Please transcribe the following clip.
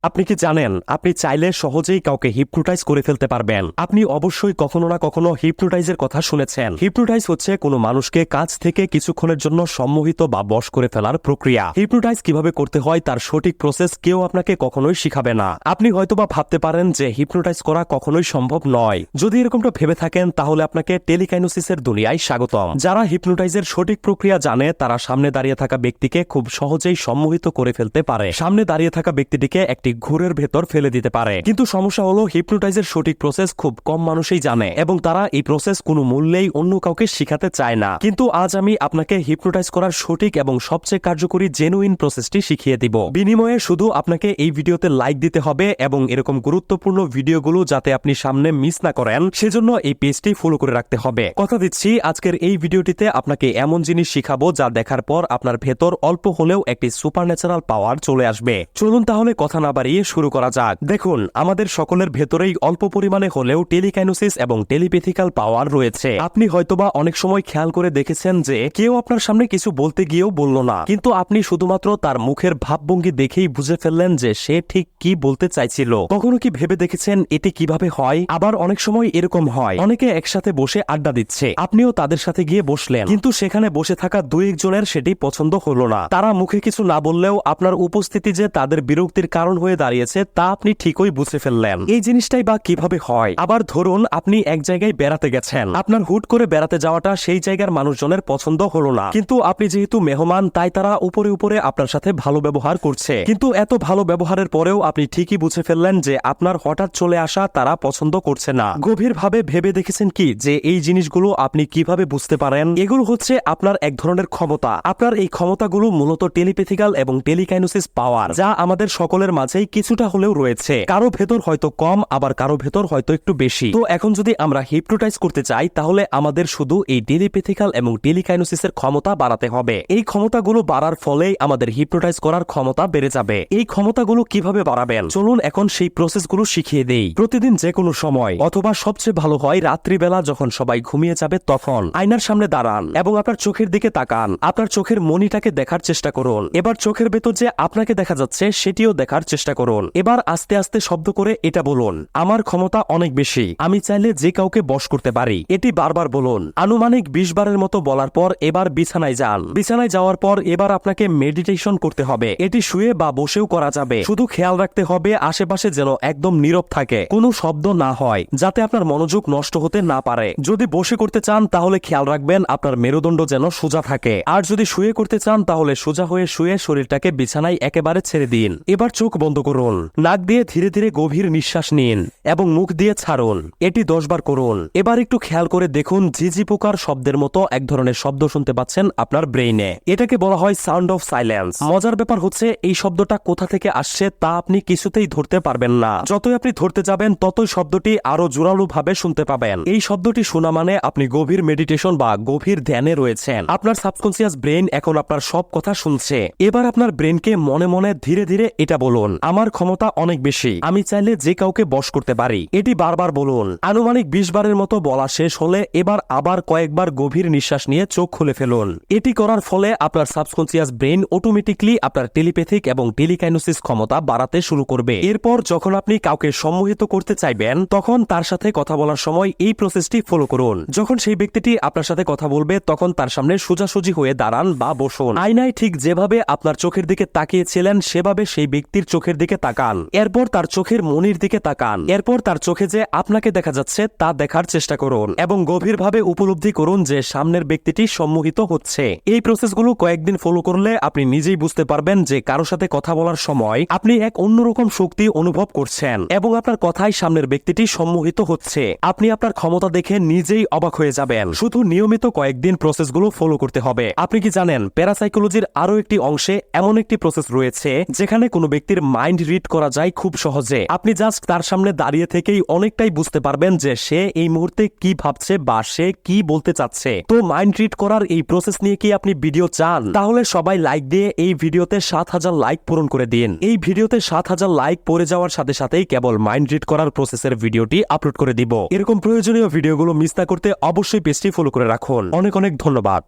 আপনি কি জানেন আপনি চাইলে সহজেই কাউকে হিপনোটাইজ করে ফেলতে পারবেন। আপনি অবশ্যই কখনো না কখনো হিপনোটাইজের কথা শুনেছেন। হিপনোটাইজ হচ্ছে কোনো মানুষকে কাছ থেকে কিছুক্ষণের জন্য সম্মোহিত বা বশ করে ফেলার প্রক্রিয়া। হিপনোটাইজ কিভাবে করতে হয় তার সঠিক প্রসেস কেউ আপনাকে কখনোই শিখাবে না। আপনি হয়তোবা ভাবতে পারেন যে হিপনোটাইজ করা কখনোই সম্ভব নয়। যদি এরকমটা ভেবে থাকেন তাহলে আপনাকে টেলিকাইনোসিসের দুনিয়ায় স্বাগতম। যারা হিপনোটাইজের সঠিক প্রক্রিয়া জানে তারা সামনে দাঁড়িয়ে থাকা ব্যক্তিকে খুব সহজেই সম্মোহিত করে ফেলতে পারে। সামনে দাঁড়িয়ে থাকা ব্যক্তিটিকে একটি ঘুরের ভেতর ফেলে দিতে পারে। কিন্তু সমস্যা হলো হিপনোটাইজের সঠিক প্রসেস খুব কম মানুষই জানে এবং তারা এই প্রসেস কোনো মূল্যেই অন্য কাউকে শিখাতে চায় না। কিন্তু আজ আমি আপনাকে হিপনোটাইজ করার সঠিক এবং সবচেয়ে কার্যকরী জেনুইন প্রসেসটি শিখিয়ে দিব। বিনিময়ে শুধু আপনাকে এই ভিডিওতে লাইক দিতে হবে এবং এরকম গুরুত্বপূর্ণ ভিডিওগুলো যাতে আপনি সামনে মিস না করেন সেজন্য এই পেজটি ফলো করে রাখতে হবে। কথা দিচ্ছি আজকের এই ভিডিওটিতে আপনাকে এমন জিনিস শিখাবো যা দেখার পর আপনার ভেতর অল্প হলেও একটি সুপারন্যাচারাল পাওয়ার চলে আসবে। চলুন তাহলে কথা না বাড়িয়ে শুরু করা যাক। দেখুন, আমাদের সকলের ভেতরেই অল্প পরিমাণে হলেও টেলিকাইনোসিস এবং টেলিপ্যাথিক্যাল পাওয়ার রয়েছে। আপনি হয়তোবা অনেক সময় খেয়াল করে দেখেছেন যে কেউ আপনার সামনে কিছু বলতে গিয়েও বলল না, কিন্তু আপনি শুধুমাত্র তার মুখের ভাবভঙ্গি দেখেই বুঝে ফেললেন যে সে ঠিক কি বলতে চাইছিল। কখনো কি ভেবে দেখেছেন এটি কিভাবে হয়? আবার অনেক সময় এরকম হয়, অনেকে একসাথে বসে আড্ডা দিচ্ছে, আপনিও তাদের সাথে গিয়ে বসলেন, কিন্তু সেখানে বসে থাকা দুই একজনের সেটি পছন্দ হলো না। তারা মুখে কিছু না বললেও আপনার উপস্থিতি যে তাদের বিরক্তির কারণ হয়ে দাঁড়িয়েছে তা আপনি ঠিকই বুঝে ফেললেন। এই জিনিসটাই বা কিভাবে হয়? আবার ধরুন আপনি এক জায়গায় বেড়াতে গেছেন, আপনার হুট করে বেড়াতে যাওয়াটা সেই জায়গার মানুষজনের পছন্দ হলো না, কিন্তু আপনি যেহেতু মেহমান তাই তারা উপরে উপরে আপনার সাথে ভালো ব্যবহার করছে। কিন্তু এত ভালো ব্যবহারের পরেও আপনি ঠিকই বুঝে ফেললেন যে আপনার হঠাৎ চলে আসা তারা পছন্দ করছে না। গভীরভাবে ভেবে দেখেছেন কি যে এই জিনিসগুলো আপনি কিভাবে বুঝতে পারেন? এগুলো হচ্ছে আপনার এক ধরনের ক্ষমতা। আপনার এই ক্ষমতাগুলো মূলত টেলিপ্যাথিক্যাল এবং টেলিকাইনোসিস পাওয়ার, যা আমাদের সকলের মাঝেই কিছুটা হলেও রয়েছে। কারো ভেতর হয়তো কম, আবার কারো ভেতর হয়তো একটু বেশি। তো এখন যদি আমরা হিপনোটাইজ করতে চাই তাহলে আমাদের শুধু এই টেলিপ্যাথিক্যাল এবং টেলিকাইনোসিসের ক্ষমতা বাড়াতে হবে। এই ক্ষমতাগুলো বাড়ার ফলেই আমাদের হিপনোটাইজ করার ক্ষমতা বেড়ে যাবে। এই ক্ষমতাগুলো কিভাবে বাড়াবেন চলুন এখন সেই প্রসেসগুলো শিখিয়ে দেই। প্রতিদিন যে কোনো সময় অথবা সবচেয়ে ভালো হয় রাত্রিবেলা যখন সবাই ঘুমিয়ে যাবে তখন আয়নার সামনে দাঁড়ান এবং আপনার চোখের দিকে তাকান। আপনার চোখের মনিটাকে দেখার চেষ্টা করুন। এবার চোখের ভেতর যে আপনাকে দেখা যাচ্ছে সেটিও দেখার চেষ্টা করুন। এবার আস্তে আস্তে শব্দ করে এটা বলুন, আমার ক্ষমতা অনেক বেশি, আমি চাইলে যে কাউকে বশ করতে পারি। এটি বারবার বলুন। আনুমানিক 20 বারের মতো বলার পর এবার বিছানায় যান। বিছানায় যাওয়ার পর এবার আপনাকে মেডিটেশন করতে হবে। এটি শুয়ে বা বসেও করা যাবে। শুধু খেয়াল রাখতে হবে আশেপাশে যেন একদম নীরব থাকে, কোনো শব্দ না হয়, যাতে আপনার মনোযোগ নষ্ট হতে না পারে। যদি বসে করতে চান তাহলে খেয়াল রাখবেন আপনার মেরুদণ্ড যেন সোজা থাকে, আর যদি শুয়ে করতে চান তাহলে সোজা হয়ে শুয়ে শরীরটাকে বিছানায় একেবারে ছেড়ে দিন। এবার চোখ বন্ধ করুন, নাক দিয়ে ধীরে ধীরে গভীর নিঃশ্বাস নিন এবং মুখ দিয়ে ছাড়ুন। এটি 10 বার করুন। এবার একটু খেয়াল করে দেখুন ঝিঝি পোকার শব্দের মতো এক ধরনের শব্দ শুনতে পাচ্ছেন আপনার ব্রেইনে। এটাকে বলা হয় সাউন্ড অফ সাইলেন্স। মজার ব্যাপার হচ্ছে এই শব্দটা কোথা থেকে আসছে তা আপনি কিছুতেই ধরতে পারবেন না। যতই আপনি ধরতে যাবেন ততই শব্দটি আরো জোরালো ভাবে শুনতে পাবেন। এই শব্দটি শোনা মানে আপনি গভীর মেডিটেশন বা গভীর ধ্যানে রয়েছেন। আপনার সাবকনসিয়াস ব্রেইন এখন আপনার সব কথা শুনছে। এবার আপনার ব্রেইনকে মনে মনে ধীরে ধীরে এটা বলুন, আমার ক্ষমতা অনেক বেশি, আমি চাইলে যে কাউকে বশ করতে পারি। এটি বারবার বলুন। আনুমানিক 20 বারের মতো বলা শেষ হলে এবার আবার কয়েকবার গভীর নিঃশ্বাস নিয়ে চোখ খুলে ফেলুন। এটি করার ফলে আপনার সাবকনসিয়াস ব্রেইন অটোমেটিকলি আপনার টেলিপ্যাথিক এবং টেলিকাইনোসিস ক্ষমতা বাড়াতে শুরু করবে। এরপর যখন আপনি কাউকে সম্মোহিত করতে চাইবেন তখন তার সাথে কথা বলার সময় এই প্রসেসটি ফলো করুন। যখন সেই ব্যক্তিটি আপনার সাথে কথা বলবে তখন তার সামনে সোজাসুজি হয়ে দাঁড়ান বা বসুন। আয়নায় ঠিক যেভাবে আপনার চোখের দিকে তাকিয়েছিলেন সেভাবে সেই ব্যক্তির চোখের দিকে তাকান। এরপর তার চোখের মনির দিকে তাকান। এরপর তার চোখে যে আপনাকে দেখা যাচ্ছে তা দেখার চেষ্টা করুন এবং গভীরভাবে উপলব্ধি করুন যে সামনের ব্যক্তিটি সম্মোহিত হচ্ছে। এই প্রসেসগুলো কয়েকদিন ফলো করলে আপনি নিজেই বুঝতে পারবেন যে কারো সাথে কথা বলার সময় আপনি এক অন্যরকম শক্তি অনুভব করছেন এবং আপনার কথায় সামনের ব্যক্তিটি সম্মোহিত হচ্ছে। আপনি আপনার ক্ষমতা দেখে নিজেই অবাক হয়ে যাবেন। শুধু নিয়মিত কয়েকদিন প্রসেসগুলো ফলো করতে হবে। আপনি কি জানেন প্যারাসাইকোলজির আরো একটি অংশে এমন একটি প্রসেস রয়েছে যেখানে কোনো ব্যক্তির মাইন্ড রিড করা যায় খুব সহজে। আপনি জাস্ট তার সামনে দাঁড়িয়ে থেকেই অনেকটাই বুঝতে পারবেন যে সে এই মুহূর্তে কি ভাবছে বা সে কি বলতে চাচ্ছে। তো মাইন্ড রিড করার এই প্রসেস নিয়ে কি আপনি ভিডিও চান? তাহলে সবাই লাইক দিয়ে এই ভিডিওতে 7000 লাইক পূরণ করে দিন। এই ভিডিওতে 7000 লাইক পড়ে যাওয়ার সাথে সাথেই কেবল মাইন্ড রিড করার প্রসেসের ভিডিওটি আপলোড করে দিব। এরকম প্রয়োজনীয় ভিডিওগুলো মিস না করতে অবশ্যই পেজটি ফলো করে রাখুন। অনেক অনেক ধন্যবাদ।